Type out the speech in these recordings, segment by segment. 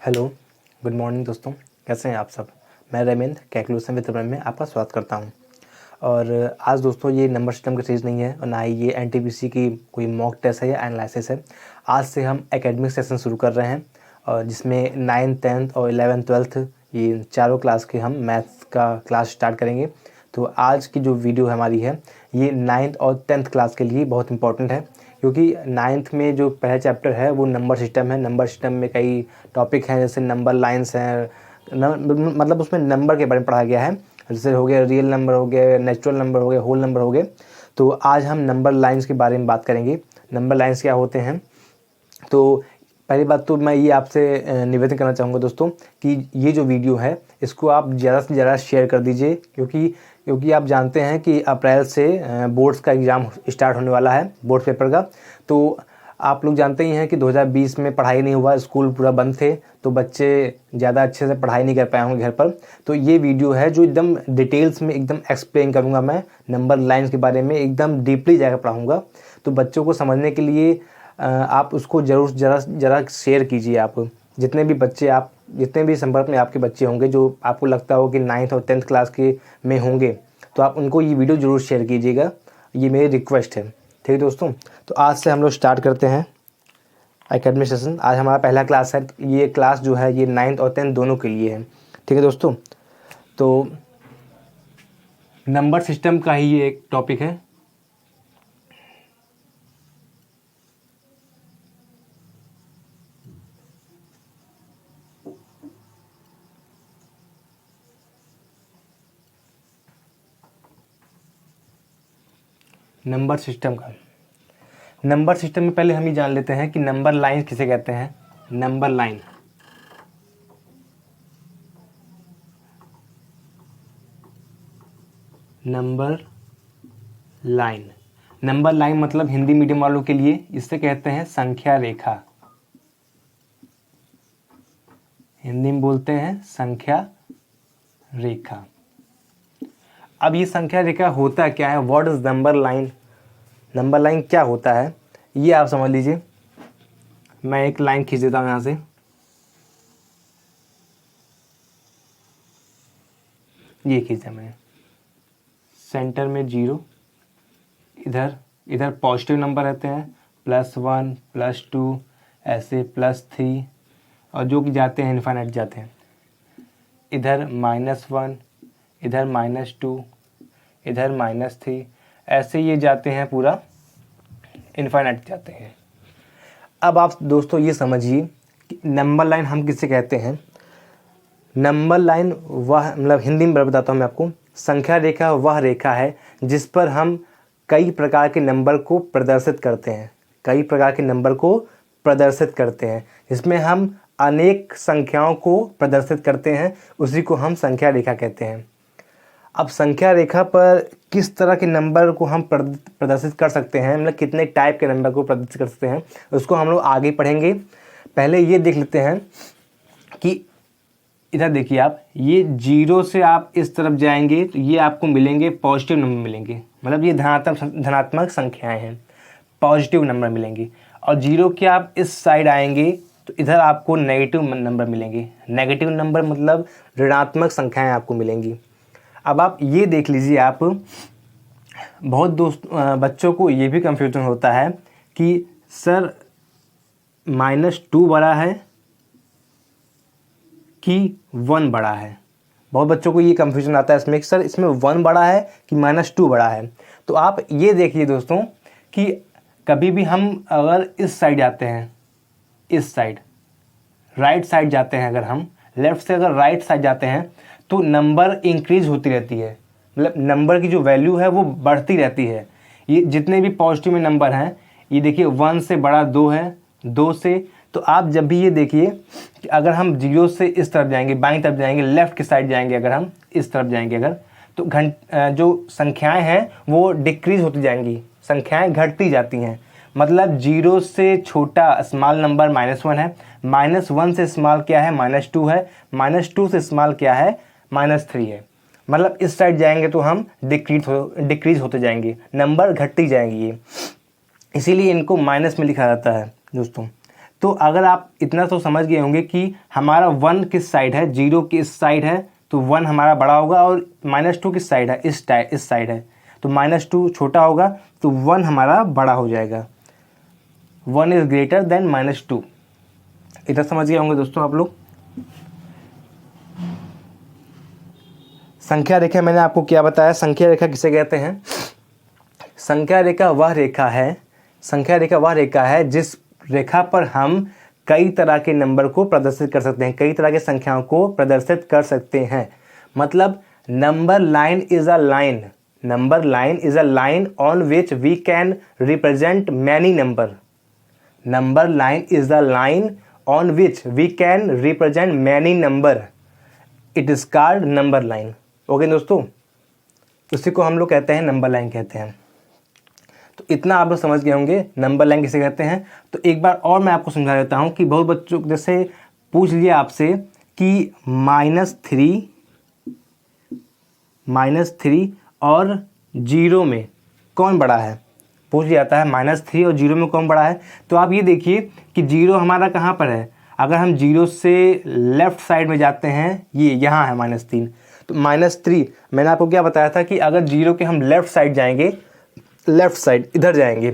Hello, good morning दोस्तों। कैसे हैं आप सब? मैं रविंद्र कैलकुलेशन विद रविंद्र में आपका स्वागत करता हूं। और आज दोस्तों ये नंबर सिस्टम की सीरीज़ नहीं है और ना ही ये एनटीपीसी की कोई मॉक टेस्ट है या एनालिसिस है। आज से हम एकेडमिक सेशन शुरू कर रहे हैं और जिसमें 9th 10th और 11th 12th ये चारों क्लास के हम मैथ्स का क्लास स्टार्ट करेंगे। तो आज की जो वीडियो हमारी है ये 9th और 10th क्लास के लिए बहुत इंपॉर्टेंट है, क्योंकि 9th में जो पहला चैप्टर है वो नंबर सिस्टम है। नंबर सिस्टम में कई टॉपिक हैं, जैसे नंबर लाइंस हैं, मतलब उसमें नंबर के बारे में पढ़ाया गया है। जैसे हो गया रियल नंबर, हो गया नेचुरल नंबर, हो गया होल नंबर हो गए। तो आज हम नंबर लाइंस के बारे में बात करेंगे। नंबर लाइंस क्या होते हैं? तो पहली बात तो मैं ये आपसे निवेदन करना चाहूँगा दोस्तों कि ये जो वीडियो है इसको आप ज़्यादा से ज़्यादा शेयर कर दीजिए, क्योंकि आप जानते हैं कि अप्रैल से बोर्ड्स का एग्ज़ाम स्टार्ट होने वाला है, बोर्ड पेपर का। तो आप लोग जानते ही हैं कि 2020 में पढ़ाई नहीं हुआ, स्कूल पूरा बंद थे, तो बच्चे ज़्यादा अच्छे से पढ़ाई नहीं कर पाए होंगे घर पर। तो ये वीडियो है जो एकदम डिटेल्स में एकदम एक्सप्लेन करूँगा, मैं नंबर लाइन्स के बारे में एकदम डीपली जाकर पढ़ाऊँगा। तो बच्चों को समझने के लिए आप उसको ज़रूर ज़रा शेयर कीजिए। आप जितने भी संपर्क में आपके बच्चे होंगे जो आपको लगता हो कि 9th और 10th क्लास के में होंगे, तो आप उनको ये वीडियो ज़रूर शेयर कीजिएगा। ये मेरी रिक्वेस्ट है, ठीक है दोस्तों। तो आज से हम लोग स्टार्ट करते हैं एकेडमिक सेशन। आज हमारा पहला क्लास है। ये क्लास जो है ये 9th और 10th दोनों के लिए है, ठीक है दोस्तों। तो नंबर सिस्टम का ही ये एक टॉपिक है। नंबर सिस्टम में पहले हम ये जान लेते हैं कि नंबर लाइन किसे कहते हैं। नंबर लाइन मतलब हिंदी मीडियम वालों के लिए इससे कहते हैं संख्या रेखा। हिंदी में बोलते हैं संख्या रेखा। अब ये संख्या रेखा होता क्या है? What is number line? Number line क्या होता है ये आप समझ लीजिए। मैं एक लाइन खींच देता हूँ यहाँ से। ये खींचा मैंने, सेंटर में 0, इधर पॉजिटिव नंबर रहते हैं, +1 +2 ऐसे +3, और जो कि जाते हैं इनफाइनाइट जाते हैं। इधर -1, इधर -2, इधर -3, ऐसे ये जाते हैं पूरा इनफाइनाइट जाते हैं। अब आप दोस्तों ये समझिए कि नंबर लाइन हम किससे कहते हैं। नंबर लाइन वह, मतलब हिंदी में बताता हूँ मैं आपको। संख्या रेखा वह रेखा है जिस पर हम कई प्रकार के नंबर को प्रदर्शित करते हैं। जिसमें हम अनेक संख्याओं को प्रदर्शित करते हैं, उसी को हम संख्या रेखा कहते हैं। अब संख्या रेखा पर किस तरह के नंबर को हम प्रदर्शित कर सकते हैं, मतलब कितने टाइप के नंबर को प्रदर्शित कर सकते हैं, उसको हम लोग आगे पढ़ेंगे। पहले ये देख लेते हैं कि इधर देखिए आप, ये 0 से आप इस तरफ जाएंगे तो ये आपको मिलेंगे पॉजिटिव नंबर मिलेंगे, मतलब ये धनात्मक संख्याएं हैं, पॉजिटिव नंबर मिलेंगे। और 0 के आप इस साइड आएंगे तो इधर आपको नेगेटिव नंबर मिलेंगे। नेगेटिव नंबर मतलब ऋणात्मक संख्याएं आपको मिलेंगी। अब आप ये देख लीजिए, आप बहुत बच्चों को ये भी कंफ्यूजन होता है कि सर -2 बड़ा है कि 1 बड़ा है। बहुत बच्चों को ये कंफ्यूजन आता है इसमें कि सर इसमें 1 बड़ा है कि -2 बड़ा है। तो आप ये देखिए दोस्तों कि कभी भी हम अगर इस साइड जाते हैं, इस साइड राइट साइड जाते हैं, अगर हम लेफ्ट से अगर राइट साइड जाते हैं तो नंबर इंक्रीज होती रहती है, मतलब नंबर की जो वैल्यू है वो बढ़ती रहती है। ये जितने भी पॉजिटिव में नंबर हैं, ये देखिए 1 से बड़ा 2 है, 2 से, तो आप जब भी ये देखिए कि अगर हम 0 से इस तरफ जाएंगे, बाईं तरफ जाएंगे, लेफ्ट की साइड जाएंगे, अगर हम इस तरफ जाएंगे अगर, तो जो संख्याएं हैं वो डिक्रीज होती जाएंगी, संख्याएं घटती जाती हैं। मतलब 0 से छोटा स्मॉल नंबर -1 है, -1 से स्मॉल क्या है -2 है, -2 से स्मॉल क्या है -3 है। मतलब इस साइड जाएंगे तो हम डिक्रीज होते जाएंगे, नंबर घटती जाएंगी ये, इसीलिए इनको माइनस में लिखा जाता है दोस्तों। तो अगर आप इतना तो समझ गए होंगे कि हमारा 1 किस साइड है, 0 किस साइड है, तो 1 हमारा बड़ा होगा, और -2 किस साइड है, इस साइड है, तो -2 छोटा होगा, तो 1 हमारा बड़ा हो जाएगा। 1 इज़ ग्रेटर देन -2। इतना समझ गए होंगे दोस्तों आप लोग। संख्या रेखा मैंने आपको क्या बताया, संख्या रेखा किसे कहते हैं? संख्या रेखा वह रेखा है जिस रेखा पर हम कई तरह के नंबर को प्रदर्शित कर सकते हैं, कई तरह की संख्याओं को प्रदर्शित कर सकते हैं। मतलब number line is a line on which we can represent many number. Number line is a line on which we can represent many number, it is called number line. Okay दोस्तों, उसी को हम लोग कहते हैं नंबर लाइन कहते हैं। तो इतना आप लोग समझ गए होंगे नंबर लाइन किसे कहते हैं। तो एक बार और मैं आपको समझा देता हूँ कि बहुत बच्चों जैसे पूछ लिया आपसे कि -3 और 0 में कौन बड़ा है, पूछ लिया जाता है -3 और 0 में कौन बड़ा है। तो आप ये देखिए कि 0 हमारा कहाँ पर है। अगर हम 0 से लेफ्ट साइड में जाते हैं, ये यहाँ है -3, तो -3 मैंने आपको क्या बताया था कि अगर 0 के हम लेफ्ट साइड जाएंगे, लेफ्ट साइड इधर जाएंगे,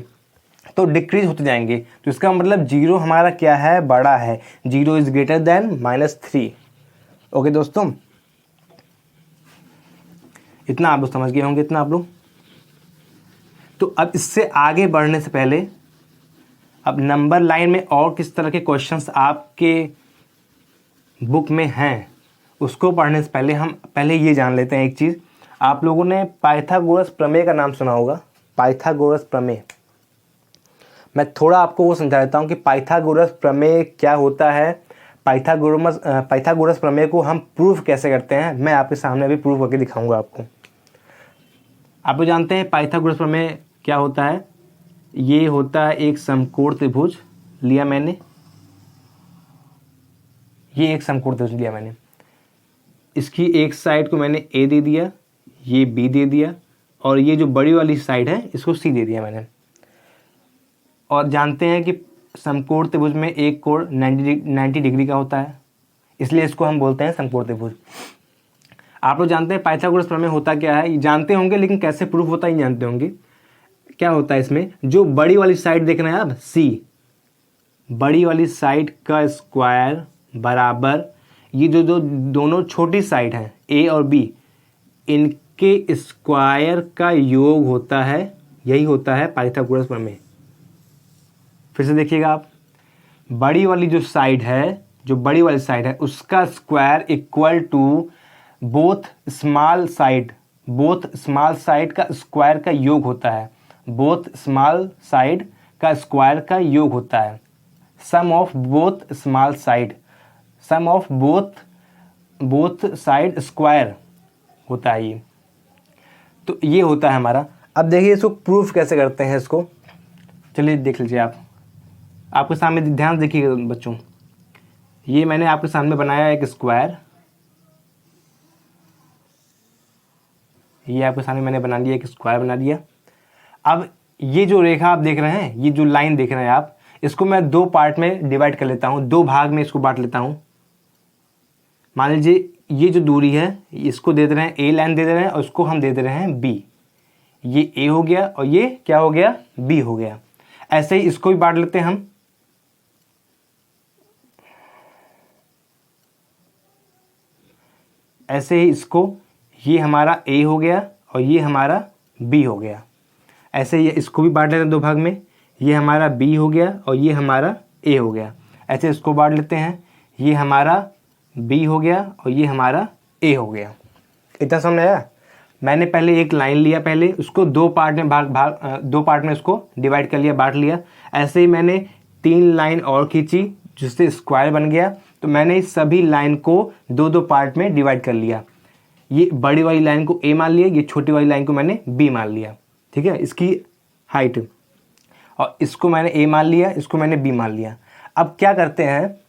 तो डिक्रीज होते जाएंगे। तो इसका मतलब 0 हमारा क्या है, बड़ा है। 0 इज ग्रेटर देन -3। ओके दोस्तों, इतना आप लोग समझ गए होंगे, इतना आप लोग। तो अब इससे आगे बढ़ने से पहले, अब नंबर लाइन में और किस तरह के क्वेश्चंस आपके बुक में हैं, उसको पढ़ने से पहले हम पहले ये जान लेते हैं एक चीज़। आप लोगों ने पाइथागोरस प्रमेय का नाम सुना होगा, पाइथागोरस प्रमेय। मैं थोड़ा आपको वो समझा देता हूँ कि पाइथागोरस प्रमेय क्या होता है। पाइथागोरस प्रमेय को हम प्रूफ कैसे करते हैं, मैं आपके सामने अभी प्रूफ करके दिखाऊंगा आपको। आप लोग जानते हैं पाइथागोरस प्रमेय क्या होता है। ये होता है एक समकोण त्रिभुज लिया मैंने, ये एक समकोण त्रिभुज लिया मैंने, इसकी एक साइड को मैंने ए दे दिया, ये बी दे दिया, और ये जो बड़ी वाली साइड है इसको सी दे दिया मैंने। और जानते हैं कि समकोण त्रिभुज में एक कोण 90 डिग्री का होता है, इसलिए इसको हम बोलते हैं समकोण त्रिभुज। आप लोग जानते हैं पाइथागोरस प्रमेय होता क्या है, जानते होंगे, लेकिन कैसे प्रूफ होता है नहीं जानते होंगे। क्या होता है इसमें, जो बड़ी वाली साइड देख रहे हैं आप, सी, बड़ी वाली साइड का स्क्वायर बराबर ये जो दोनों छोटी साइड हैं ए और बी, इनके स्क्वायर का योग होता है। यही होता है पाइथागोरस प्रमेय। फिर से देखिएगा आप, बड़ी वाली जो साइड है, जो बड़ी वाली साइड है उसका square equal to both small side का स्क्वायर का योग होता है। बोथ स्मॉल साइड का स्क्वायर का योग होता है। Sum of both small side, sum of both side square होता है ये। तो ये होता है हमारा। अब देखिए इसको प्रूफ कैसे करते हैं इसको, चलिए देख लीजिए आप। आपके सामने ध्यान देखिएगा बच्चों, ये मैंने आपके सामने बनाया एक स्क्वायर, ये आपके सामने मैंने बना लिया, एक स्क्वायर बना दिया। अब ये जो रेखा आप देख रहे हैं, ये जो लाइन देख रहे हैं आप, इसको मैं दो पार्ट में डिवाइड कर लेता हूं, दो भाग में इसको बांट लेता हूं। मान लीजिए ये जो दूरी है इसको दे दे रहे हैं, ए लाइन दे दे रहे हैं, और इसको हम दे दे रहे हैं बी। ये ए हो गया और ये क्या हो गया, बी हो गया। ऐसे ही इसको भी बांट लेते हैं हम। ऐसे ही इसको, ये हमारा ए हो गया और ये हमारा बी हो गया। ऐसे ही इसको भी बांट लेते हैं दो भाग में, ये हमारा बी हो गया और ये हमारा ए हो गया। ऐसे इसको बांट लेते हैं, ये हमारा बी हो गया और ये हमारा ए हो गया। इतना समझ आया। मैंने पहले एक लाइन लिया, पहले उसको दो पार्ट में दो पार्ट में इसको डिवाइड कर लिया, बांट लिया। ऐसे ही मैंने 3 लाइन और खींची जिससे स्क्वायर बन गया। तो मैंने इस सभी लाइन को दो दो पार्ट में डिवाइड कर लिया। ये बड़ी वाली लाइन को ए मान लिया, ये छोटी वाली लाइन को मैंने बी मान लिया, ठीक है, इसकी हाइट। और इसको मैंने ए मान लिया, इसको मैंने बी मान लिया। अब क्या करते हैं,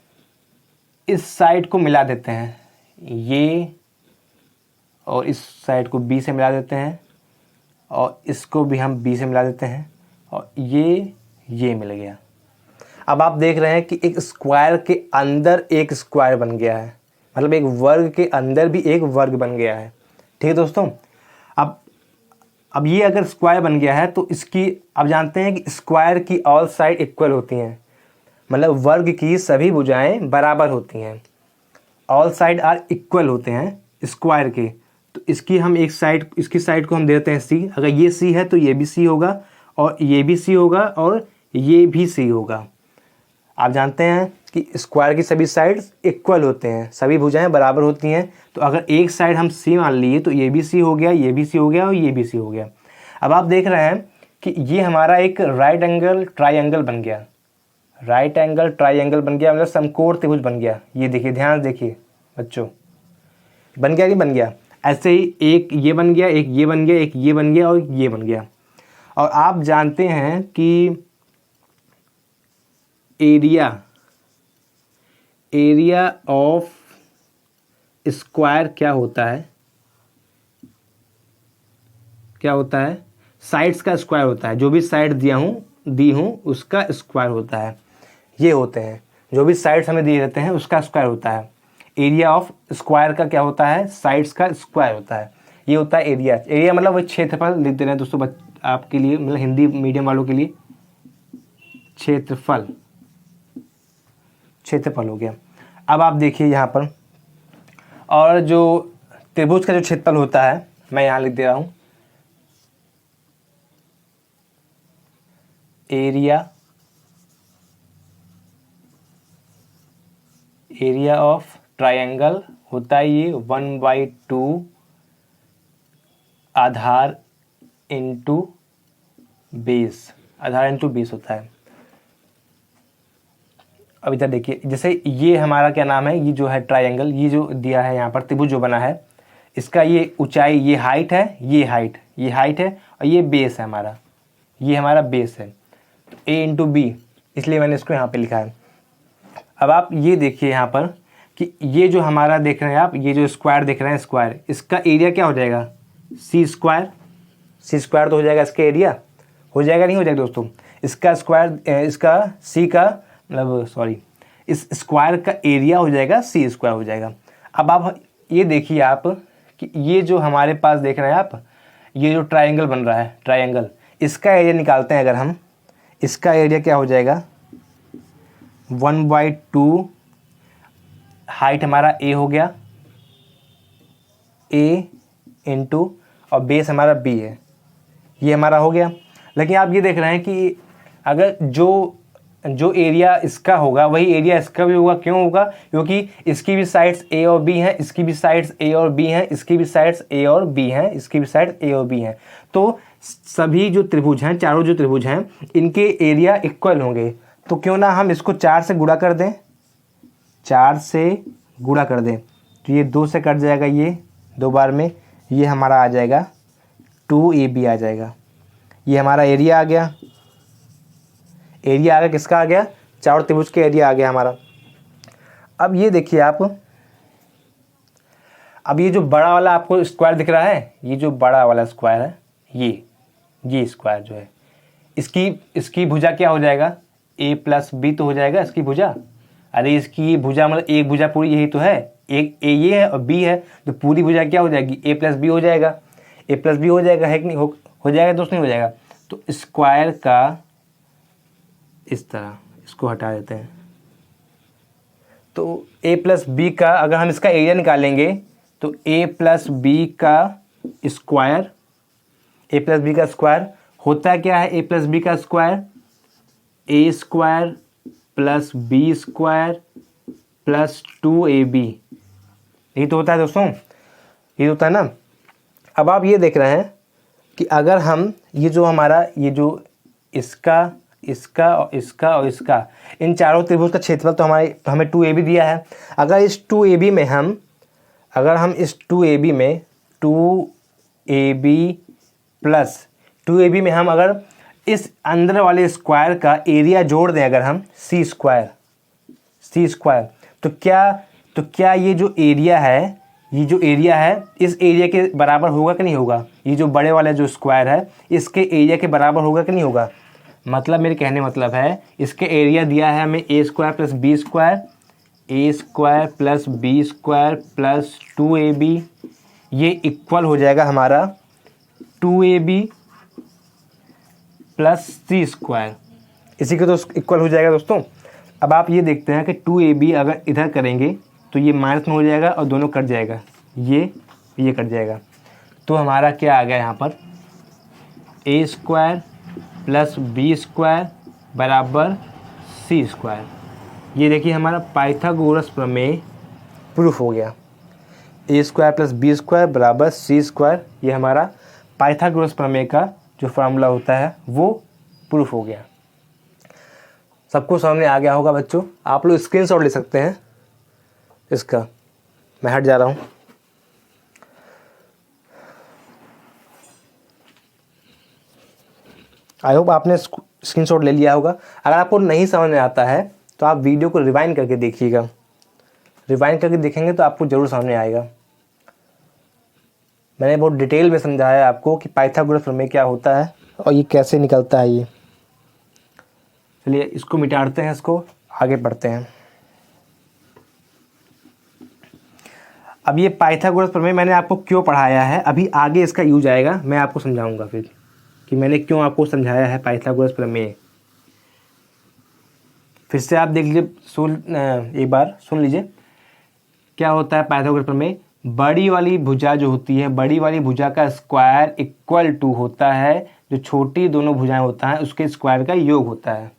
इस साइड को मिला देते हैं, ये और इस साइड को बी से मिला देते हैं, और इसको भी हम बी से मिला देते हैं, और ये मिल गया। अब आप देख रहे हैं कि एक स्क्वायर के अंदर एक स्क्वायर बन गया है, मतलब एक वर्ग के अंदर भी एक वर्ग बन गया है। ठीक है दोस्तों, अब ये अगर स्क्वायर बन गया है तो इसकी आप जानते हैं कि स्क्वायर की ऑल साइड इक्वल होती हैं, मतलब वर्ग की सभी भुजाएं बराबर होती हैं। ऑल साइड आर इक्वल होते हैं स्क्वायर के। तो इसकी हम एक साइड, इसकी साइड को हम देते हैं सी। अगर ये सी है तो ये भी सी होगा, और ये भी सी होगा, और ये भी सी होगा। आप जानते हैं कि स्क्वायर की सभी साइड्स इक्वल होते हैं, सभी भुजाएं बराबर होती हैं। तो अगर एक साइड हम सी मान लिए तो ये भी सी हो गया, ये भी सी हो गया, और ये भी सी हो गया। अब आप देख रहे हैं कि ये हमारा एक राइट एंगल ट्राइंगल बन गया, राइट एंगल ट्राइंगल बन गया, मतलब समकोण त्रिभुज बन गया। ये देखिए, ध्यान देखिए बच्चों, बन गया कि बन गया। ऐसे ही एक ये बन गया, एक ये बन गया, एक ये बन गया, और ये बन गया। और आप जानते हैं कि एरिया ऑफ स्क्वायर क्या होता है? क्या होता है? साइड्स का स्क्वायर होता है। जो भी साइड दी हूँ उसका स्क्वायर होता है। ये होते हैं जो भी साइड्स हमें दिए रहते हैं उसका स्क्वायर होता है। एरिया ऑफ स्क्वायर का क्या होता है? साइड्स का स्क्वायर होता है। ये होता है एरिया। एरिया मतलब वही क्षेत्रफल लिख दे रहे हैं दोस्तों आपके लिए, मतलब हिंदी मीडियम वालों के लिए क्षेत्रफल, क्षेत्रफल हो गया। अब आप देखिए यहाँ पर, और जो त्रिभुज का जो क्षेत्रफल होता है मैं यहाँ लिख दे रहा हूँ, एरिया ऑफ ट्रायंगल होता है ये 1/2 आधार इंटू बेस, आधार इंटू बेस होता है। अब इधर देखिए, जैसे ये हमारा क्या नाम है, ये जो है ट्रायंगल, ये जो दिया है यहाँ पर त्रिभुज जो बना है, इसका ये ऊंचाई, ये हाइट है, ये हाइट है, और ये बेस है हमारा, ये हमारा बेस है। ए इंटू बी, इसलिए मैंने इसको यहाँ पे लिखा है। अब आप ये देखिए यहाँ पर कि ये जो हमारा देख रहे हैं आप, ये जो स्क्वायर देख रहे हैं स्क्वायर, इसका एरिया क्या हो जाएगा? सी स्क्वायर तो हो जाएगा इसका एरिया, हो जाएगा नहीं हो जाएगा दोस्तों? इसका स्क्वायर, इसका सी का मतलब सॉरी, इस स्क्वायर का एरिया हो जाएगा सी स्क्वायर हो जाएगा। अब आप ये देखिए आप कि ये जो हमारे पास देख रहे हैं आप, ये जो ट्रायंगल बन रहा है, ट्रायंगल, इसका एरिया निकालते हैं अगर हम, इसका एरिया क्या हो जाएगा? 1/2, हाइट हमारा ए हो गया, ए इंटू, और बेस हमारा बी है, ये हमारा हो गया। लेकिन आप ये देख रहे हैं कि अगर जो एरिया इसका होगा वही एरिया इसका भी होगा। क्यों होगा? क्योंकि इसकी भी साइड्स ए और बी हैं, इसकी भी साइड्स ए और बी हैं, इसकी भी साइड्स ए और बी हैं, इसकी भी साइड्स ए और बी हैं। तो सभी जो त्रिभुज हैं, चारों जो त्रिभुज हैं, इनके एरिया इक्वल होंगे। तो क्यों ना हम इसको 4 से गुणा कर दें, 4 से गुणा कर दें, तो ये 2 से कट जाएगा, ये 2 बार में, ये हमारा आ जाएगा 2AB आ जाएगा। ये हमारा एरिया आ गया। एरिया आ गया, किसका आ गया? चारों त्रिभुज के एरिया आ गया हमारा। अब ये देखिए आप, अब ये जो बड़ा वाला आपको स्क्वायर दिख रहा है, ये जो बड़ा वाला स्क्वायर है, ये स्क्वायर जो है, इसकी भुजा क्या हो जाएगा? A+B तो हो जाएगा इसकी भुजा। अरे इसकी भुजा मतलब एक भुजा पूरी यही तो है, एक ए ये है और बी है, तो पूरी भुजा क्या हो जाएगी? A+B हो जाएगा, A+B हो जाएगा, है कि नहीं? हो जाएगा दोस्त, नहीं हो जाएगा? तो स्क्वायर का इस तरह इसको हटा देते हैं, तो A+B का अगर हम इसका एरिया निकालेंगे तो A+B का स्क्वायर, A+B का स्क्वायर होता क्या है? A+B का square A square plus B square plus 2AB, यही तो होता है दोस्तों, ये होता है ना। अब आप ये देख रहे हैं कि अगर हम ये जो हमारा, ये जो इसका और इसका, इन चारों त्रिभुज का क्षेत्रफल तो हमें 2AB दिया है। अगर इस 2AB में हम, इस 2AB में 2AB प्लस 2AB में हम अगर इस अंदर वाले स्क्वायर का एरिया जोड़ दें, अगर हम सी स्क्वायर, तो क्या ये जो एरिया है, इस एरिया के बराबर होगा कि नहीं होगा? ये जो बड़े वाला जो स्क्वायर है, इसके एरिया के बराबर होगा कि नहीं होगा? मतलब मेरे कहने मतलब है इसके एरिया दिया है हमें a square plus b square, a square plus b square plus 2ab, ये इक्वल हो जाएगा हमारा 2ab प्लस सी स्क्वायर, इसी के तो इक्वल हो जाएगा दोस्तों। अब आप ये देखते हैं कि 2ab अगर इधर करेंगे तो ये माइनस में हो जाएगा और दोनों कट जाएगा, ये कट जाएगा। तो हमारा क्या आ गया यहाँ पर, ए स्क्वायर प्लस बी स्क्वायर बराबर सी स्क्वायर। ये देखिए हमारा पाइथागोरस प्रमेय प्रूफ हो गया। ए स्क्वायर प्लस बी स्क्वायर बराबर सी स्क्वायर, ये हमारा पाइथागोरस प्रमेय का जो फार्मूला होता है वो प्रूफ हो गया। सबको सामने आ गया होगा बच्चों। आप लोग स्क्रीनशॉट ले सकते हैं इसका। मैं हट जा रहा हूँ। आई होप आपने स्क्रीनशॉट ले लिया होगा। अगर आपको नहीं समझ में आता है तो आप वीडियो को रिवाइंड करके देखिएगा। रिवाइंड करके देखेंगे तो आपको ज़रूर सामने आएगा। मैंने बहुत डिटेल में समझाया आपको कि पाइथागोरस प्रमेय क्या होता है और ये कैसे निकलता है। ये चलिए इसको मिटाते हैं, इसको आगे पढ़ते हैं। अब ये पाइथागोरस प्रमेय मैंने आपको क्यों पढ़ाया है, अभी आगे इसका यूज आएगा, मैं आपको समझाऊंगा फिर कि मैंने क्यों आपको समझाया है पाइथागोरस प्रमेय। फिर से आप देख लीजिए, एक बार सुन लीजिए क्या होता है पाइथागोरस प्रमेय। बड़ी वाली भुजा जो होती है, बड़ी वाली भुजा का स्क्वायर इक्वल टू होता है जो छोटी दोनों भुजाएं होता है उसके स्क्वायर का योग होता है।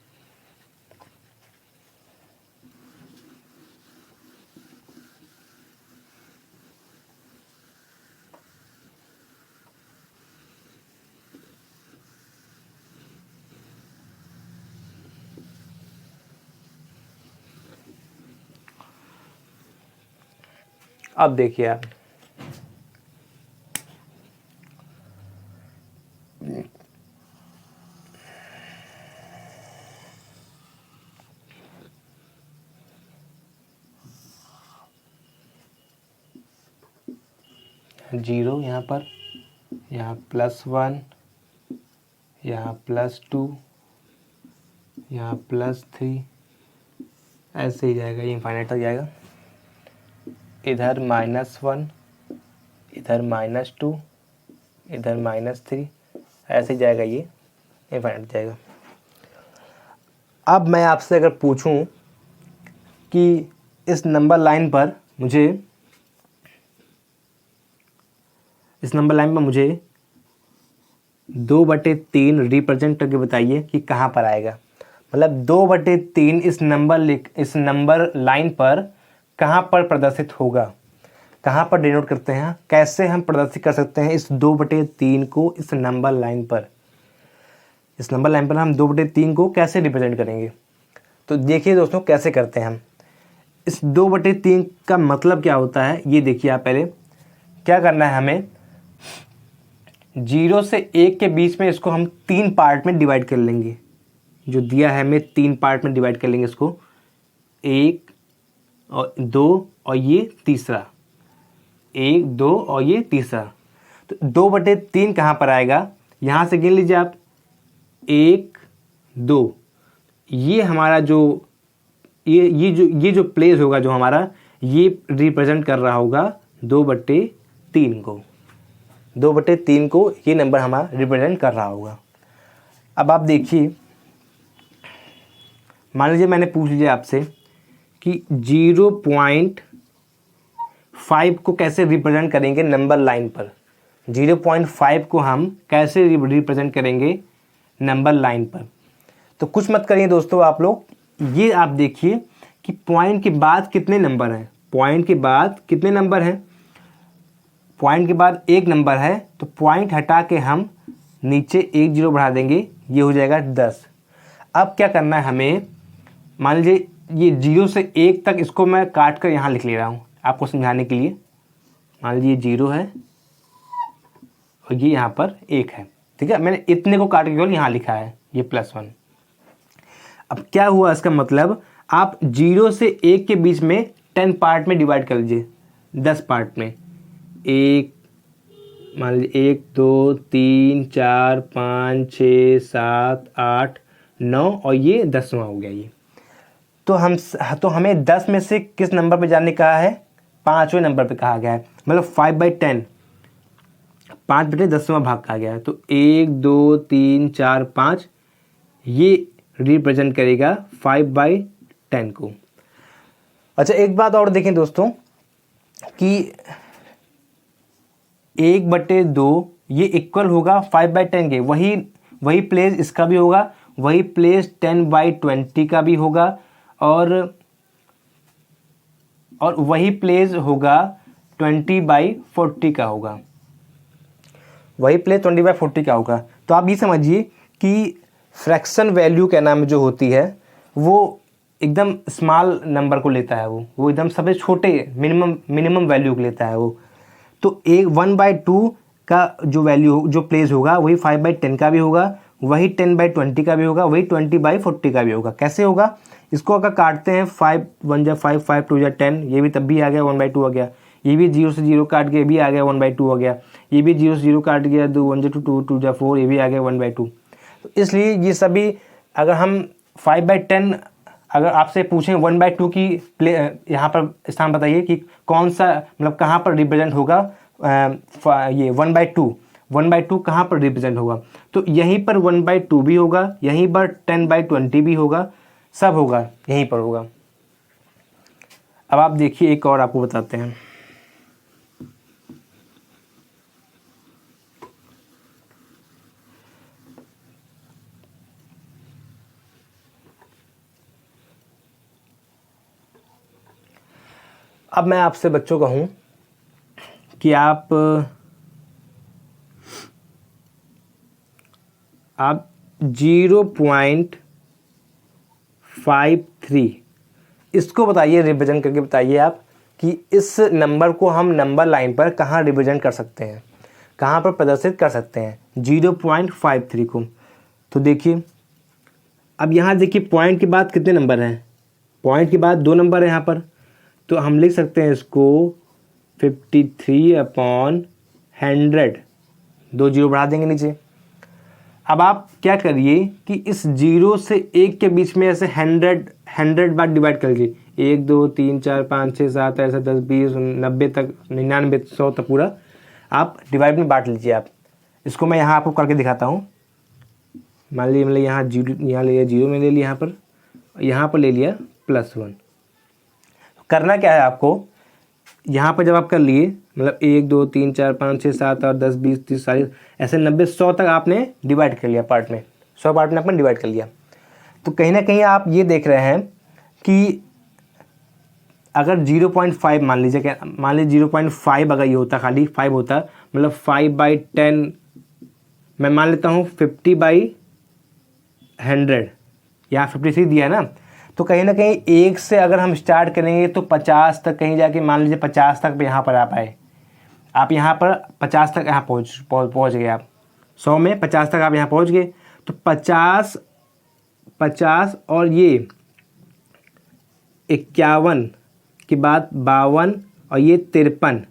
अब देखिए आप, जीरो यहाँ पर, यहाँ +1, यहाँ +2, यहाँ +3, ऐसे ही जाएगा, ये इनफाइनाइट तक जाएगा। इधर -1, इधर -2, इधर -3, ऐसे ही जाएगा, ये इनफाइनाइट जाएगा। अब मैं आपसे अगर पूछूं कि इस नंबर लाइन पर मुझे 2/3 रिप्रेजेंट करके बताइए कि कहाँ पर आएगा। मतलब 2/3 इस नंबर लाइन पर कहाँ पर प्रदर्शित होगा, कहाँ पर डिनोट करते हैं, कैसे हम प्रदर्शित कर सकते हैं इस 2/3 को इस नंबर लाइन पर। इस नंबर लाइन पर हम 2/3 को कैसे रिप्रेजेंट करेंगे। तो देखिए दोस्तों कैसे करते हैं हम। इस 2/3 का मतलब क्या होता है ये देखिए आप। पहले क्या करना है हमें, 0 से 1 के बीच में इसको हम 3 पार्ट में डिवाइड कर लेंगे। जो दिया है हमें 3 पार्ट में डिवाइड कर लेंगे इसको, 1 और 2 और ये तीसरा, 1 2 और ये तीसरा। तो 2/3 कहाँ पर आएगा, यहाँ से गिन लीजिए आप, 1 2, ये हमारा जो ये जो प्लेस होगा जो हमारा, ये रिप्रेजेंट कर रहा होगा 2/3 को। 2/3 को ये नंबर हमारा रिप्रेजेंट कर रहा होगा। अब आप देखिए, मान लीजिए मैंने पूछ लिया आपसे कि 0.5 को कैसे रिप्रेजेंट करेंगे नंबर लाइन पर। 0.5 को हम कैसे रिप्रेजेंट करेंगे नंबर लाइन पर। तो कुछ मत करिए दोस्तों आप लोग, ये आप देखिए कि पॉइंट के बाद कितने नंबर हैं। पॉइंट के बाद कितने नंबर हैं, पॉइंट के बाद एक नंबर है, तो पॉइंट हटा के हम नीचे 1 0 बढ़ा देंगे, ये हो जाएगा 10। अब क्या करना है हमें, मान लीजिए ये 0 से 1 तक, इसको मैं काट कर यहाँ लिख ले रहा हूँ आपको समझाने के लिए। मान लीजिए 0 है और ये यहाँ पर 1 है, ठीक है। मैंने इतने को काट के केवल यहाँ लिखा है, ये +1। अब क्या हुआ इसका मतलब, आप 0 से 1 के बीच में 10 पार्ट में डिवाइड कर लीजिए, 10 पार्ट में। 1 मान लीजिए 1 2 3 4 5 6 7 8 9 और ये 10वां हो गया ये। तो हमें 10 में से किस नंबर पे जाने कहा है? 5वें नंबर पे कहा गया है, मतलब 5/10, 5/10वां भाग कहा गया है। तो 1 2 3 4 5 ये रिप्रेजेंट करेगा 5/10 को। अच्छा, एक बात और देखें दोस्तों कि 1/2 ये इक्वल होगा 5/10 के, वही प्लेस इसका भी होगा, वही प्लेस 10/20 का भी होगा, और वही प्लेस होगा 20/40 का होगा, वही प्लेस 20/40 का होगा। तो आप ये समझिए कि फ्रैक्शन वैल्यू क्या नाम जो होती है वो एकदम स्मॉल नंबर को लेता है, वो एकदम सबसे छोटे मिनिमम वैल्यू को लेता है वो। तो 1/2 का जो वैल्यू जो प्लेस होगा वही 5/10 का भी होगा, वही 10/20 का भी होगा, वही 20/40 का भी होगा। कैसे होगा? इसको अगर काटते हैं 5 1 जा 5, 5 2 जा 10, ये भी तब भी आ गया 1/2 आ गया, ये भी 0 से 0 काट के भी आ गया 1/2 आ गया, ये भी 0 से 0 काट गया 2 1 जा 2 2 जा 4, ये भी आ गया 1/2। तो इसलिए ये सभी अगर हम 5/10 अगर आपसे पूछें 1/2 की यहाँ पर स्थान बताइए कि कौन सा, मतलब कहाँ पर रिप्रेजेंट होगा ये 1/2 कहाँ पर रिप्रेजेंट होगा? तो यहीं पर 1/2 भी होगा, यहीं पर 10/20 भी होगा, सब होगा यहीं पर होगा। अब आप देखिए एक और आपको बताते हैं। अब मैं आपसे बच्चों कहूँ कि आप 0.53 इसको बताइए, रिप्रेजेंट करके बताइए आप कि इस नंबर को हम नंबर लाइन पर कहाँ रिप्रेजेंट कर सकते हैं, कहाँ पर प्रदर्शित कर सकते हैं 0.53 को। तो देखिए, अब यहाँ देखिए पॉइंट के बाद कितने नंबर हैं? पॉइंट के बाद 2 नंबर है यहाँ पर, तो हम लिख सकते हैं इसको 53/100, 2 जीरो बढ़ा देंगे नीचे। अब आप क्या करिए कि इस 0 से 1 के बीच में ऐसे 100 बार डिवाइड कर लीजिए, 1 2 3 4 5 6 7 ऐसे 10 20 90 तक, 99 100 तक पूरा आप डिवाइड में बांट लीजिए। आप इसको मैं यहाँ आपको करके दिखाता हूँ। मान लीजिए मतलब यहाँ 0, यहाँ ले लिया 0 में ले लिया, यहाँ पर ले लिया +1। करना क्या है आपको, यहाँ पर जब आप कर लिए मतलब 1 2 3 4 5 6 7 8 10 20 30 40 ऐसे 90 100 तक आपने डिवाइड कर लिया पार्ट में, 100 पार्ट में आपने डिवाइड कर लिया। तो कहीं ना कहीं आप ये देख रहे हैं कि अगर 0.5 मान लीजिए 0.5 अगर ये होता, खाली 5 होता, मतलब 5/10 मैं मान लेता हूँ 50/100, यहाँ 53 दिया है ना। तो कहीं ना कहीं 1 से अगर हम स्टार्ट करेंगे तो 50 तक, कहीं जाके मान लीजिए 50 तक यहाँ पर आ पाए, आप यहाँ पर 50 तक यहाँ पहुँच गए, आप 100 में 50 तक आप यहाँ पहुँच गए। तो 50 और ये 51 के बाद 52 और ये 53,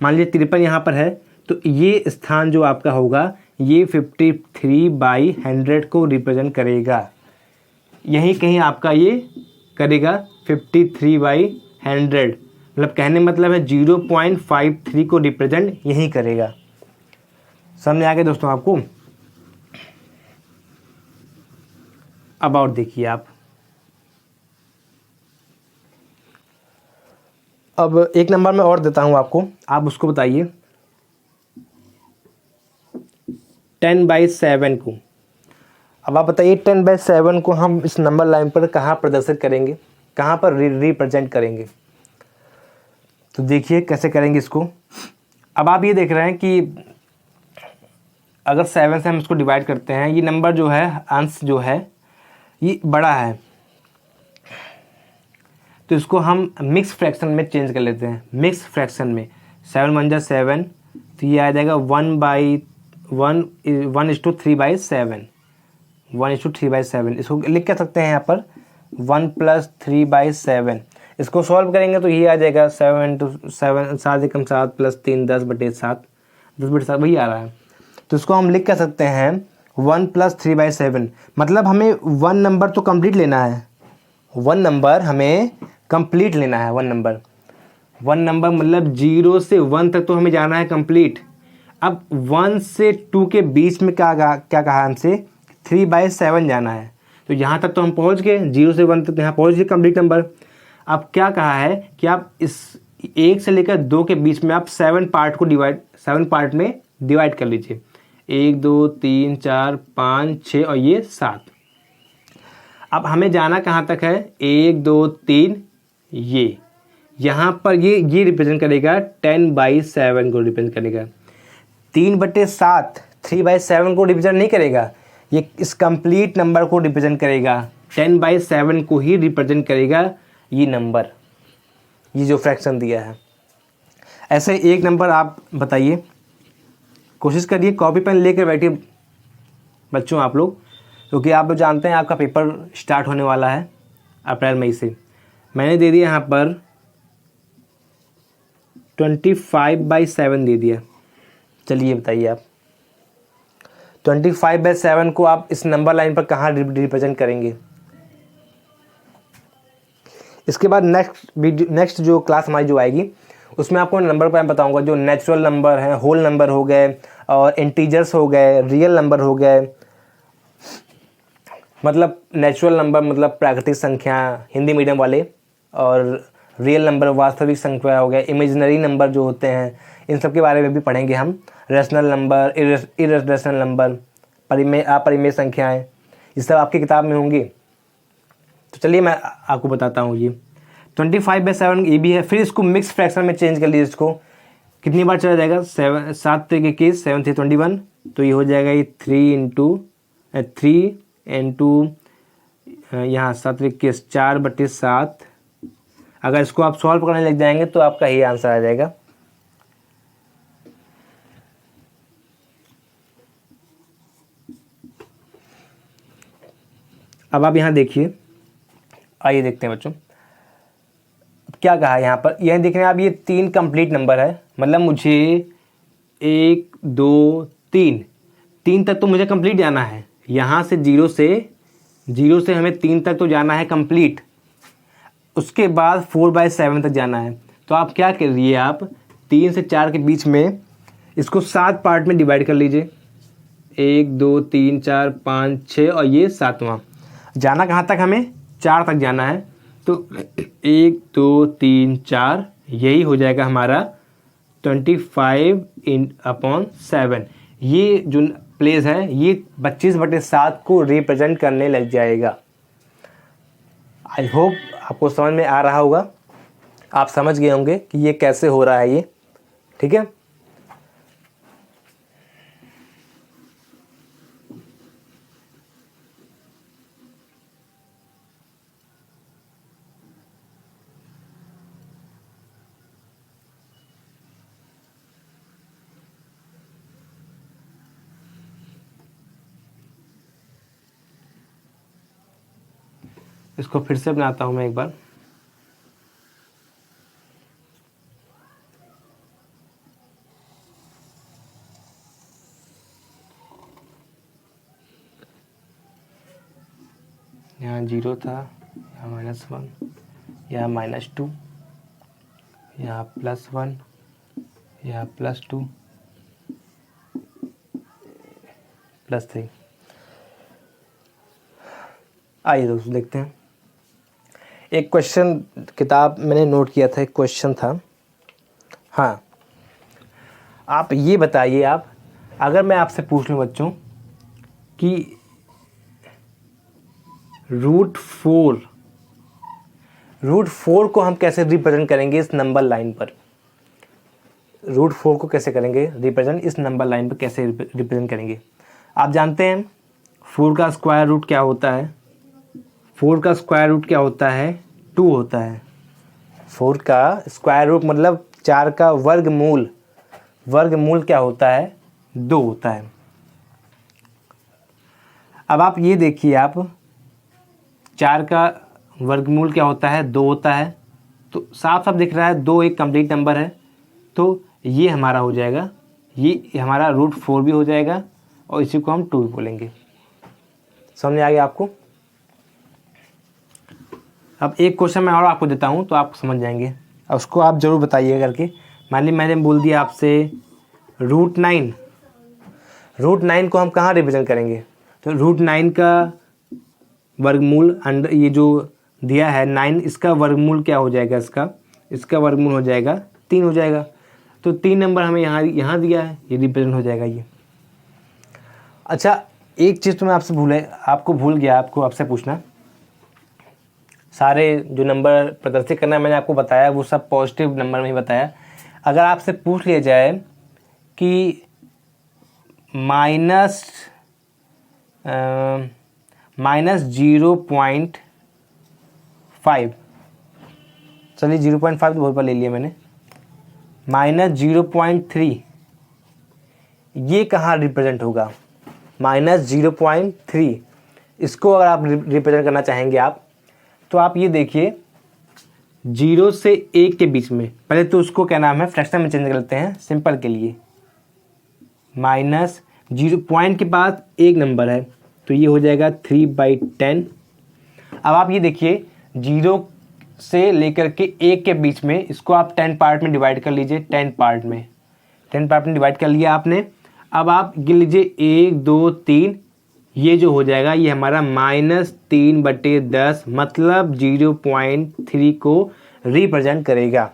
मान लीजिए 53 यहाँ पर है, तो ये स्थान जो आपका होगा ये 53/100 को रिप्रेजेंट करेगा, यहीं कहीं आपका ये करेगा 53/100, मतलब कहने मतलब है 0.53 को रिप्रेजेंट यहीं करेगा। समझ आ गया दोस्तों आपको? अब और देखिए आप, अब एक नंबर में और देता हूं आपको, आप उसको बताइए 10/7 को। अब आप बताइए 10/7 को हम इस नंबर लाइन पर कहाँ प्रदर्शित करेंगे, कहाँ पर रिप्रेजेंट करेंगे? तो देखिए कैसे करेंगे इसको। अब आप ये देख रहे हैं कि अगर 7 से हम इसको डिवाइड करते हैं, ये नंबर जो है, अंश जो है ये बड़ा है, तो इसको हम मिक्स फ्रैक्शन में चेंज कर लेते हैं। मिक्स फ्रैक्शन में 7 1 जा 7, तो ये आ जाएगा 1/3/7, 1:3/7। इसको लिख कर सकते हैं यहाँ पर 1 + 3/7। इसको सॉल्व करेंगे तो ये आ जाएगा 7 × 7 7 एकम 7 + 3 10/7, 10/7 वही आ रहा है। तो इसको हम लिख कर सकते हैं 1 + 3/7, मतलब हमें 1 नंबर तो कंप्लीट लेना है, 1 नंबर हमें कंप्लीट लेना है, 1 नंबर, 1 नंबर मतलब 0 से 1 तक तो हमें जाना है कंप्लीट। अब 1 से 2 के बीच में क्या कहा हमसे, 3/7 जाना है। तो यहाँ तक तो हम पहुँच गए, 0 से 1 तक यहाँ पहुँच गए कंप्लीट नंबर। अब क्या कहा है कि आप इस 1 से लेकर 2 के बीच में आप 7 पार्ट में डिवाइड कर लीजिए, 1 2 3 4 5 6 और ये 7। अब हमें जाना कहाँ तक है, 1 2 3, ये यहाँ पर ये रिप्रेजेंट करेगा 10/7 को रिप्रेजेंट करेगा। 3/7 3/7 को रिप्रेजेंट नहीं करेगा, ये इस कंप्लीट नंबर को रिप्रेजेंट करेगा, 10/7 को ही रिप्रेजेंट करेगा ये नंबर, ये जो फ्रैक्शन दिया है। ऐसे एक नंबर आप बताइए, कोशिश करिए कॉपी पेन लेकर बैठिए बच्चों आप लोग, क्योंकि आप लोग जानते हैं आपका पेपर स्टार्ट होने वाला है अप्रैल मई से। मैंने दे दिया यहाँ पर 25/7 दे दिया। चलिए बताइए आप 25/7 को आप इस नंबर लाइन पर कहाँ रिप्रेजेंट करेंगे। इसके बाद नेक्स्ट जो क्लास हमारी जो आएगी उसमें आपको नंबर पर बताऊंगा, जो नेचुरल नंबर हैं, होल नंबर हो गए और इंटीजर्स हो गए, रियल नंबर हो गए, मतलब नेचुरल नंबर मतलब प्राकृतिक संख्या हिंदी मीडियम वाले, और रियल नंबर वास्तविक संख्या हो गया, इमेजिनरी नंबर जो होते हैं इन सब के बारे में भी पढ़ेंगे हम, रैशनल नंबर, इररेशनल नंबर, अपरिमेय संख्याएं, ये सब आपकी किताब में होंगी। तो चलिए मैं आपको बताता हूँ, ये 25/7 ये भी है। फिर इसको मिक्स फ्रैक्शन में चेंज कर लीजिए, इसको कितनी बार चला जाएगा, 7 के केस 7 × 21, तो ये हो जाएगा ये 3 इंटू यहाँ 7 के केस 4/7। अगर इसको आप सॉल्व करने लग जाएंगे तो आपका ये आंसर आ जाएगा। अब आप यहाँ देखिए, आइए देखते हैं बच्चों क्या कहा है यहाँ पर। यह देख रहे हैं आप, ये 3 कंप्लीट नंबर है, मतलब मुझे 1 2 3 तक तो मुझे कंप्लीट जाना है। यहाँ से 0 से हमें 3 तक तो जाना है कंप्लीट, उसके बाद 4/7 तक जाना है। तो आप क्या करिए, आप 3 से 4 के बीच में इसको 7 पार्ट में डिवाइड कर लीजिए, 1 2 3 4 5 6 और ये 7वां। जाना कहाँ तक, हमें 4 तक जाना है, तो 1 2 3 4 यही हो जाएगा हमारा 25/7। ये जो प्लेस है ये 25/7 को रिप्रेजेंट करने लग जाएगा। आई होप आपको समझ में आ रहा होगा, आप समझ गए होंगे कि ये कैसे हो रहा है ये, ठीक है। इसको फिर से बनाता हूँ मैं एक बार। यहाँ 0 था, यहाँ -1, यहाँ -2, यहाँ +1, यहाँ +2, +3। आइए दोस्तों देखते हैं, एक क्वेश्चन किताब मैंने नोट किया था, एक क्वेश्चन था। हाँ, आप ये बताइए, आप अगर मैं आपसे पूछ लूँ बच्चों कि √4 को हम कैसे रिप्रेजेंट करेंगे इस नंबर लाइन पर, √4 को कैसे करेंगे रिप्रेजेंट, इस नंबर लाइन पर कैसे रिप्रेजेंट करेंगे। आप जानते हैं 4 का स्क्वायर रूट क्या होता है, 4 का स्क्वायर रूट क्या होता है, 2 होता है। 4 का स्क्वायर रूट मतलब 4 का वर्गमूल क्या होता है, 2 होता है। अब आप ये देखिए, आप 4 का वर्गमूल क्या होता है, 2 होता है, तो साफ साफ दिख रहा है 2 एक कंप्लीट नंबर है, तो ये हमारा हो जाएगा, ये हमारा √4 भी हो जाएगा और इसी को हम 2 भी बोलेंगे। समझ आ गया आपको? अब एक क्वेश्चन मैं और आपको देता हूँ तो आप समझ जाएंगे, और उसको आप ज़रूर बताइए करके। मान ली मैंने बोल दिया आपसे √9, √9 को हम कहाँ रिप्रेजेंट करेंगे? तो √9 का वर्गमूल अंडर ये जो दिया है 9, इसका वर्गमूल क्या हो जाएगा? इसका वर्गमूल हो जाएगा 3 हो जाएगा। तो 3 नंबर हमें यहाँ दिया है, ये रिप्रेजेंट हो जाएगा ये। अच्छा, एक चीज़ तो मैं आपको भूल गया आपसे पूछना। सारे जो नंबर प्रदर्शित करना मैंने आपको बताया वो सब पॉजिटिव नंबर में ही बताया। अगर आपसे पूछ लिया जाए कि -0.5, चलिए 0.5 तो बहुत बार ले लिया मैंने, -0.3, ये कहाँ रिप्रेजेंट होगा? -0.3, इसको अगर आप रिप्रेजेंट करना चाहेंगे तो आप ये देखिए 0 से 1 के बीच में, पहले तो उसको क्या नाम है, फ्रैक्शन में चेंज कर लेते हैं सिंपल के लिए। -0 पॉइंट के बाद एक नंबर है तो ये हो जाएगा 3/10। अब आप ये देखिए 0 से लेकर के 1 के बीच में, इसको आप 10 पार्ट में डिवाइड कर लीजिए। 10 पार्ट में डिवाइड कर लिया आपने। अब आप गिन लीजिए 1 2 3, ये जो हो जाएगा ये हमारा -3/10, मतलब 0.3 को रिप्रेजेंट करेगा।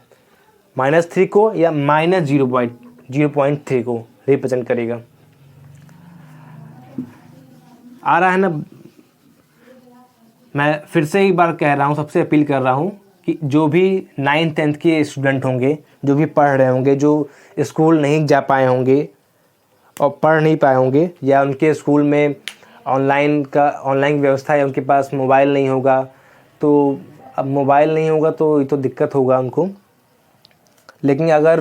-3 को या -0.3 को रिप्रेजेंट करेगा। आ रहा है ना? मैं फिर से एक बार कह रहा हूँ, सबसे अपील कर रहा हूँ कि जो भी 9th 10th के स्टूडेंट होंगे, जो भी पढ़ रहे होंगे, जो स्कूल नहीं जा पाए होंगे और पढ़ नहीं पाए होंगे, या उनके स्कूल में ऑनलाइन व्यवस्था है, उनके पास मोबाइल नहीं होगा, तो अब मोबाइल नहीं होगा तो ये तो दिक्कत होगा उनको। लेकिन अगर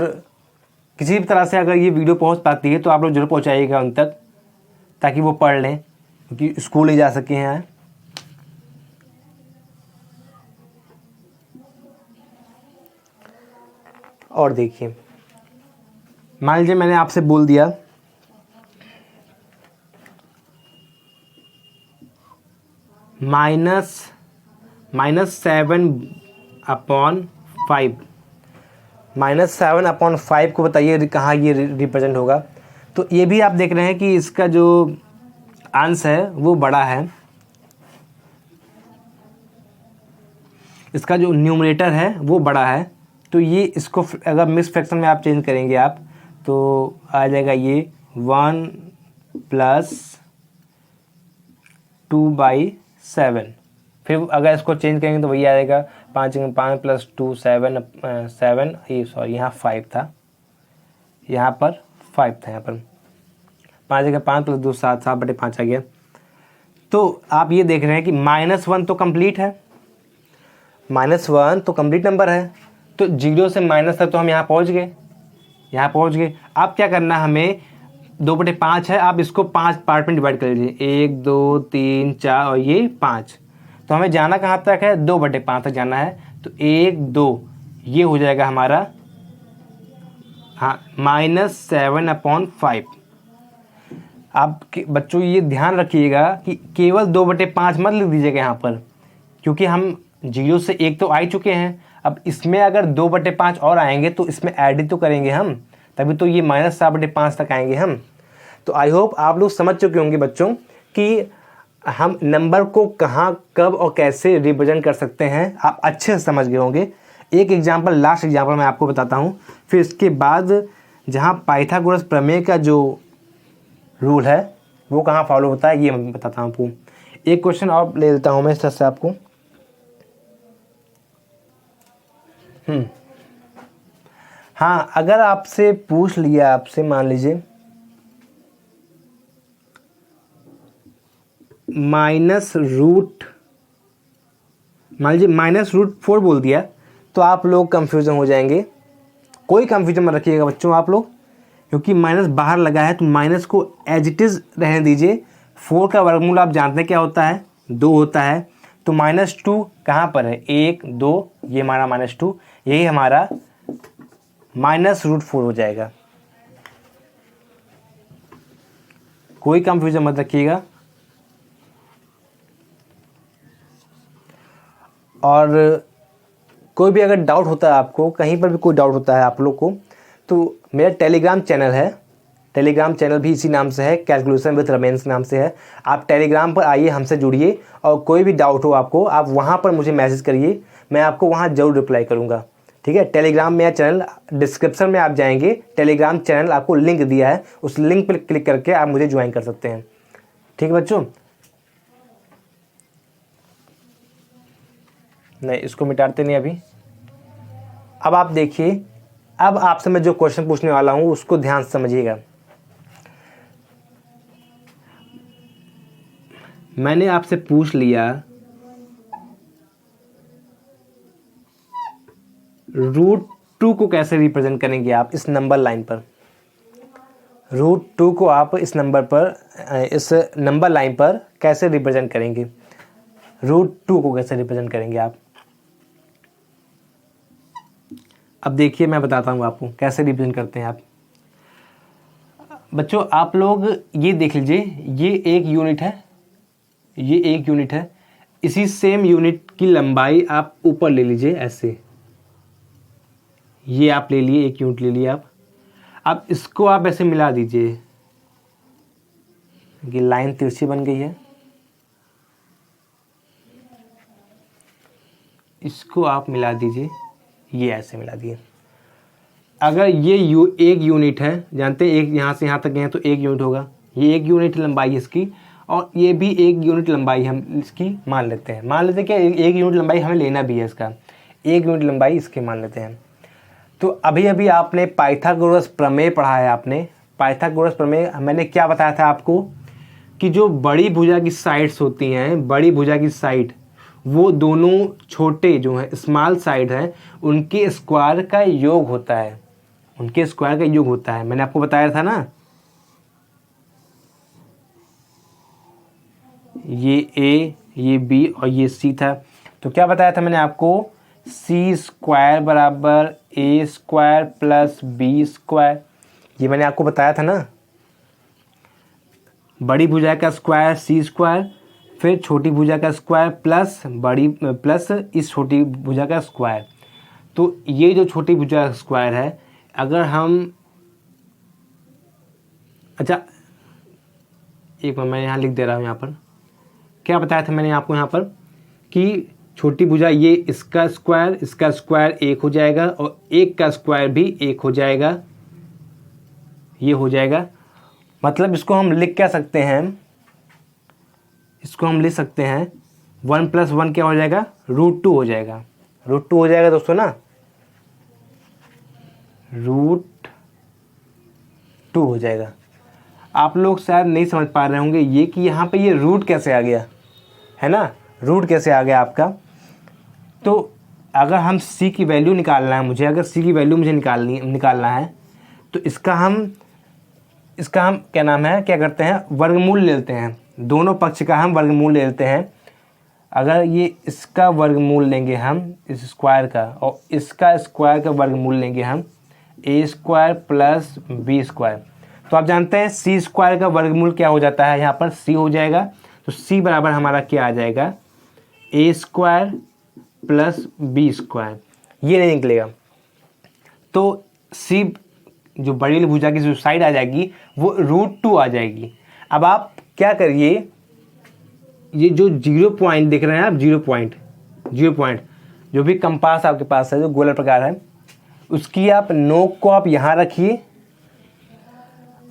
किसी भी तरह से अगर ये वीडियो पहुंच पाती है तो आप लोग जरूर पहुंचाइएगा उन तक, ताकि वो पढ़ लें, क्योंकि स्कूल नहीं जा सके हैं। और देखिए, मान लीजिए मैंने आपसे बोल दिया -7/5, -7/5 को बताइए कहाँ ये रिप्रेजेंट होगा? तो ये भी आप देख रहे हैं कि इसका जो अंश है वो बड़ा है, इसका जो न्यूमरेटर है वो बड़ा है। तो ये इसको अगर मिक्स फ्रैक्शन में आप चेंज करेंगे तो आ जाएगा ये 1 + 2/7। फिर अगर इसको चेंज करेंगे तो वही आएगा 5 + 2 7, ये सॉरी यहाँ 5 था, यहाँ पर 5 था, यहाँ पर 5 + 2 7, 7/5 आ गया। तो आप ये देख रहे हैं कि -1 तो कंप्लीट है, -1 तो कंप्लीट नंबर है। तो 0 से माइनस तक तो हम यहाँ पहुँच गए। अब क्या करना है हमें? 2/5 है, आप इसको 5 पार्ट में डिवाइड कर लीजिए, 1 2 3 4 और ये 5। तो हमें जाना कहाँ तक है? 2/5 तक जाना है। तो 1 2 ये हो जाएगा हमारा, हाँ, -7/5। आप बच्चों ये ध्यान रखिएगा कि केवल 2/5 मत लिख दीजिएगा यहाँ पर, क्योंकि हम 0 से 1 तो आ ही चुके हैं। अब इसमें अगर 2/5 और आएंगे तो इसमें ऐड ही तो करेंगे हम, तभी तो ये -7/5 तक आएंगे हम। तो आई होप आप लोग समझ चुके होंगे बच्चों कि हम नंबर को कहाँ, कब और कैसे रिप्रेजेंट कर सकते हैं। आप अच्छे से समझ गए होंगे। एक एग्जाम्पल, लास्ट एग्जाम्पल मैं आपको बताता हूँ, फिर इसके बाद जहाँ पाइथागोरस प्रमेय का जो रूल है वो कहाँ फॉलो होता है ये मैं बताता हूँ आपको। एक क्वेश्चन और ले लेता हूँ मैं इस तरह से आपको। हाँ, अगर आपसे पूछ लिया, आपसे मान लीजिए -√4 बोल दिया तो आप लोग कंफ्यूजन हो जाएंगे। कोई कंफ्यूजन मत रखिएगा बच्चों आप लोग, क्योंकि माइनस बाहर लगा है तो माइनस को एज इट इज़ रहने दीजिए। 4 का वर्गमूल आप जानते हैं क्या होता है? 2 होता है। तो -2 कहाँ पर है? 1 2, ये हमारा -2, यही हमारा -√4 हो जाएगा। कोई कंफ्यूजन मत रखिएगा। और कोई भी अगर डाउट होता है आपको, कहीं पर भी कोई डाउट होता है आप लोग को, तो मेरा टेलीग्राम चैनल है, टेलीग्राम चैनल भी इसी नाम से है, कैलकुलेशन विद रमेश नाम से है। आप टेलीग्राम पर आइए, हमसे जुड़िए, और कोई भी डाउट हो आपको, आप वहाँ पर मुझे मैसेज करिए, मैं आपको वहाँ ज़रूर रिप्लाई करूँगा। ठीक है, टेलीग्राम मेरा चैनल, डिस्क्रिप्शन में आप जाएंगे, टेलीग्राम चैनल आपको लिंक दिया है, उस लिंक पर क्लिक करके आप मुझे ज्वाइन कर सकते हैं। ठीक है बच्चों, नहीं इसको मिटाते नहीं अभी। अब आप देखिए, अब आपसे मैं जो क्वेश्चन पूछने वाला हूँ उसको ध्यान से समझिएगा। मैंने आपसे पूछ लिया √2 को कैसे रिप्रेजेंट करेंगे आप इस नंबर लाइन पर। √2 को आप इस नंबर पर, इस नंबर लाइन पर कैसे रिप्रेजेंट करेंगे, √2 को कैसे रिप्रेजेंट करेंगे आप। अब देखिए मैं बताता हूँ आपको कैसे रिप्रेजेंट करते हैं आप। बच्चों आप लोग ये देख लीजिए, ये एक यूनिट है, ये एक यूनिट है, इसी सेम यूनिट की लंबाई आप ऊपर ले लीजिए ऐसे, ये आप ले लिए, एक यूनिट ले लिए आप। अब इसको आप ऐसे मिला दीजिए, ये लाइन तिरछी बन गई है, इसको आप मिला दीजिए, ये ऐसे मिला दिए। अगर ये एक यूनिट है, जानते हैं एक यहाँ से यहाँ तक गए तो एक यूनिट होगा, ये एक यूनिट लंबाई इसकी, और ये भी एक यूनिट लंबाई हम इसकी मान लेते हैं। मान लेते हैं कि एक यूनिट लंबाई हमें लेना भी है इसका, एक यूनिट लंबाई इसकी मान लेते हैं। तो अभी अभी आपने पाइथागोरस प्रमेय पढ़ा है, आपने पाइथागोरस प्रमेय, मैंने क्या बताया था आपको कि जो बड़ी भुजा की साइड्स होती हैं, बड़ी भुजा की साइड, वो दोनों छोटे जो हैं स्मॉल साइड हैं, उनके स्क्वायर का योग होता है, उनके स्क्वायर का योग होता है। मैंने आपको बताया था ना, ये ए, ये बी और ये सी था। तो क्या बताया था मैंने आपको, सी स्क्वायर बराबर ए स्क्वायर प्लस बी स्क्वायर, ये मैंने आपको बताया था ना। बड़ी भुजा का स्क्वायर सी स्क्वायर, फिर छोटी भुजा का स्क्वायर प्लस बड़ी प्लस इस छोटी भुजा का स्क्वायर। तो ये जो छोटी भुजा का स्क्वायर है, अगर हम, अच्छा एक मिनट मैं यहाँ लिख दे रहा हूँ, यहाँ पर क्या बताया था मैंने आपको यहाँ पर कि छोटी भुजा ये इसका स्क्वायर एक हो जाएगा और एक का स्क्वायर भी एक हो जाएगा, ये हो जाएगा। मतलब इसको हम लिख क्या सकते हैं, इसको हम लिख सकते हैं 1 + 1 क्या हो जाएगा, √2 हो जाएगा, √2 हो जाएगा दोस्तों ना, √2 हो जाएगा। आप लोग शायद नहीं समझ पा रहे होंगे ये कि यहाँ पे ये रूट कैसे आ गया है ना, रूट कैसे आ गया आपका। तो अगर हम c की वैल्यू निकालना है मुझे, अगर c की वैल्यू मुझे निकालना है, तो इसका हम क्या नाम है, क्या करते हैं, वर्गमूल ले लेते हैं, दोनों पक्ष का हम वर्गमूल ले लेते हैं। अगर ये इसका वर्गमूल लेंगे हम इस स्क्वायर का, और इसका स्क्वायर का वर्गमूल लेंगे हम ए स्क्वायर प्लस बी स्क्वायर, तो आप जानते हैं सी स्क्वायर का वर्गमूल क्या हो जाता है, यहाँ पर सी हो जाएगा। तो सी बराबर हमारा क्या आ जाएगा, ए स्क्वायर प्लस बी स्क्वायर, ये नहीं निकलेगा। तो सी जो बड़ी भुजा की जो साइड आ जाएगी वो √2 आ जाएगी। अब आप क्या करिए, ये जो 0 पॉइंट देख रहे हैं आप, 0 पॉइंट जो भी कंपास आपके पास है जो गोला प्रकार है, उसकी आप नोक को आप यहाँ रखिए,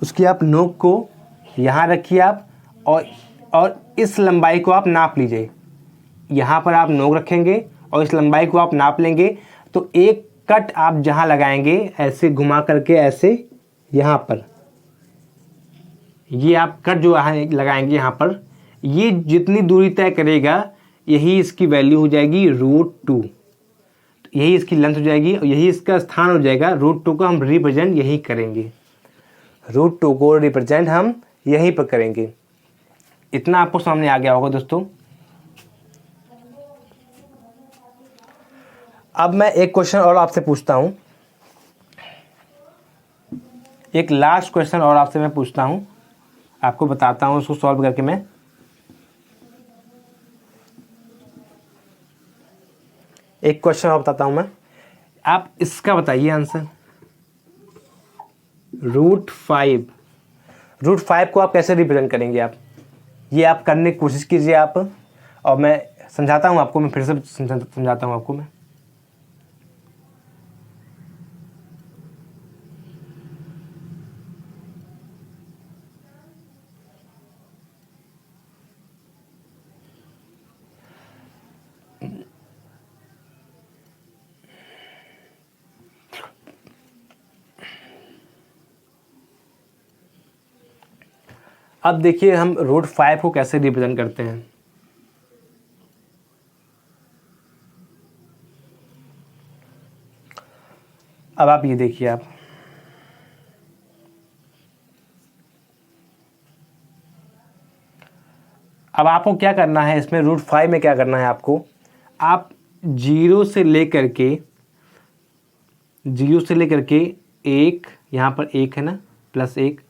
उसकी आप नोक को यहाँ रखिए आप, और इस लंबाई को आप नाप लीजिए। यहाँ पर आप नोक रखेंगे और इस लंबाई को आप नाप लेंगे। तो एक कट आप जहाँ लगाएंगे ऐसे घुमा करके, ऐसे यहाँ पर ये आप कट जो लगाएंगे यहाँ पर, ये जितनी दूरी तय करेगा यही इसकी वैल्यू हो जाएगी √2, यही इसकी लेंथ हो जाएगी और यही इसका स्थान हो जाएगा। √2 को हम रिप्रेजेंट यही करेंगे, √2 को रिप्रेजेंट हम यहीं पर करेंगे। इतना आपको सामने आ गया होगा दोस्तों। अब मैं एक क्वेश्चन और आपसे पूछता हूं, एक लास्ट क्वेश्चन और आपसे मैं पूछता हूं, आपको बताता हूँ उसको सॉल्व करके मैं। एक क्वेश्चन और बताता हूँ मैं, आप इसका बताइए आंसर। रूट 5 को आप कैसे रिप्रेजेंट करेंगे आप, ये आप करने की कोशिश कीजिए आप, और मैं समझाता हूँ आपको, मैं फिर से समझाता हूँ आपको मैं। अब देखिए हम रूट 5 को कैसे रिप्रेजेंट करते हैं। अब आप ये देखिए, आप अब आपको क्या करना है इसमें, रूट 5 में क्या करना है आपको, आप जीरो से लेकर के एक, यहाँ पर एक है ना, प्लस एक,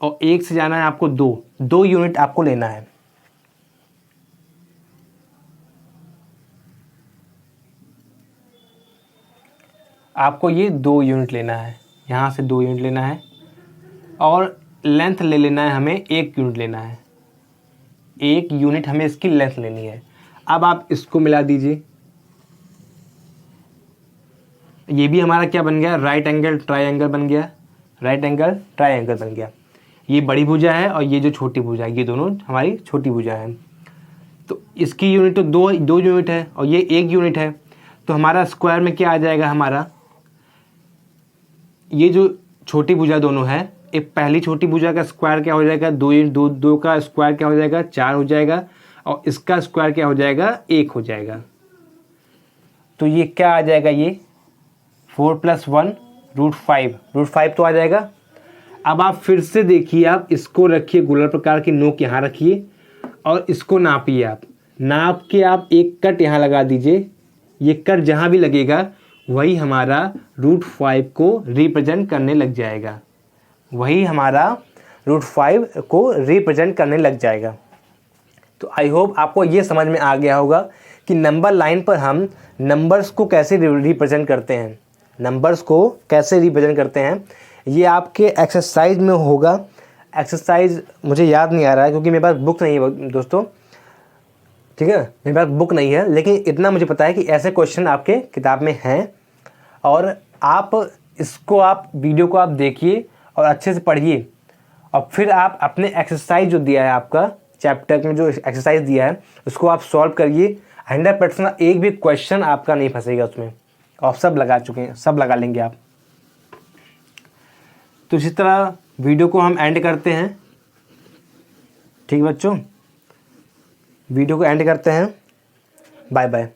और एक से जाना है आपको दो यूनिट आपको लेना है। आपको ये 2 यूनिट लेना है, यहाँ से 2 यूनिट लेना है, और लेंथ ले लेना है हमें 1 यूनिट लेना है, 1 यूनिट हमें इसकी लेंथ लेनी है। अब आप इसको मिला दीजिए, ये भी हमारा क्या बन गया, राइट एंगल ट्रायंगल बन गया, राइट एंगल ट्रायंगल बन गया। ये बड़ी भुजा है और ये जो छोटी भुजा है, ये दोनों हमारी छोटी भुजा है। तो इसकी यूनिट तो दो यूनिट है और ये 1 यूनिट है, तो हमारा स्क्वायर में क्या आ जाएगा, हमारा ये जो छोटी भुजा दोनों है, एक पहली छोटी भुजा का स्क्वायर क्या हो जाएगा, दो का स्क्वायर क्या हो जाएगा, 4 हो जाएगा, और इसका स्क्वायर क्या हो जाएगा, 1 हो जाएगा। तो ये क्या आ जाएगा, ये 4 + 1 रूट 5 तो आ जाएगा। अब आप फिर से देखिए, आप इसको रखिए गोलाकार प्रकार की नोक यहाँ रखिए, और इसको नापिए, आप नाप के आप एक कट यहाँ लगा दीजिए। ये कट जहाँ भी लगेगा वही हमारा रूट 5 को रिप्रेजेंट करने लग जाएगा, वही हमारा रूट 5 को रिप्रेजेंट करने लग जाएगा। तो आई होप आपको ये समझ में आ गया होगा कि नंबर लाइन पर हम नंबर्स को कैसे रिप्रेजेंट करते हैं, नंबर्स को कैसे रिप्रेजेंट करते हैं। ये आपके एक्सरसाइज में होगा। एक्सरसाइज मुझे याद नहीं आ रहा है क्योंकि मेरे पास बुक नहीं है दोस्तों, ठीक है, मेरे पास बुक नहीं है, लेकिन इतना मुझे पता है कि ऐसे क्वेश्चन आपके किताब में हैं, और आप इसको, आप वीडियो को आप देखिए और अच्छे से पढ़िए, और फिर आप अपने एक्सरसाइज जो दिया है आपका चैप्टर में, जो एक्सरसाइज दिया है उसको आप सॉल्व करिए। 100% एक भी क्वेश्चन आपका नहीं फंसेगा उसमें, और सब लगा चुके हैं, सब लगा लेंगे आप। तो इसी तरह वीडियो को हम एंड करते हैं, ठीक बच्चों, वीडियो को एंड करते हैं। Bye bye.